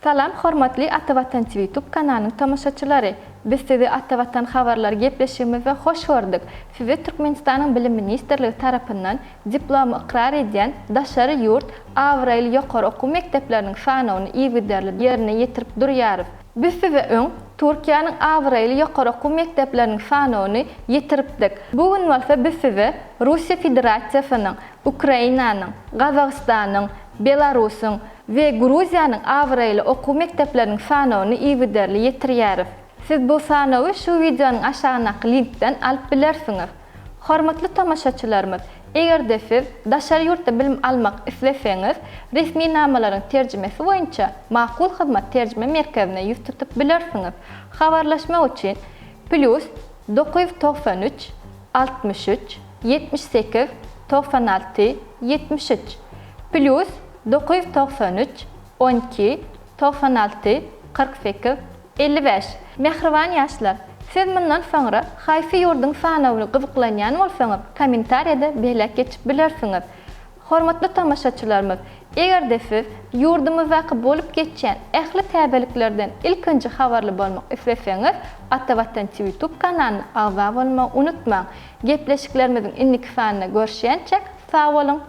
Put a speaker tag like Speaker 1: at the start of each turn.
Speaker 1: Salam hormatly Atavatan TV YouTube kanalynyň tamaşaçylary. Biz sizi Atavatan habarlar gepleşigimize hoş gördük. Sizi Türkmenistanyň Bilim Ministrligi tarapyndan diplomy ikrar edýän daşary ýurt Awrail ýokary okuw mekdepleriniň sanawyny ýigderli ýerine ýetirip durýar. Biz sizi öň Türkiýanyň Awrail ýokary okuw mekdepleriniň sanawyny ýetiripdik. Bugun bolsa biz sizi Russiýa Federasiýasynyň, Ukrainanyň, Gazagystanyň, Belarusyň we Gruziýanyň Awrail okuw mekdepleriniň sanawyny ýigderli ýetirýär. Siz bu sanawy şu videonyň aşagynaky linkden alyp bilersiňiz. Hormatly tamaşaçylarymyz, eger siz daşary ýurtda bilim almak isleseňiz, resmi namalaryň terjimesi boýunça Makul Hyzmat Terjime Merkezine ýüz tutup bilersiňiz. Habarlaşma üçin +993 63 78 96 73 +993 12 96 48 55. Mehriban ýaşlar, siz mundan soňra haýsy ýurduň sanawyny gyzyklanýan bolsaňyz, kommentariýada beýlek geçip bilersiňiz. Hormatly tamaşaçylarymyz, eger siz ýurdumyzdaky bolup geçýän ähli täbeliklerden ilkinji habarly bolmak isleseňiz, Atavatan TV YouTube kanalyna agza bolmagy unutmaň. Gepleşiklerimiziň indiki sanyna görüşýänçek sag bolun.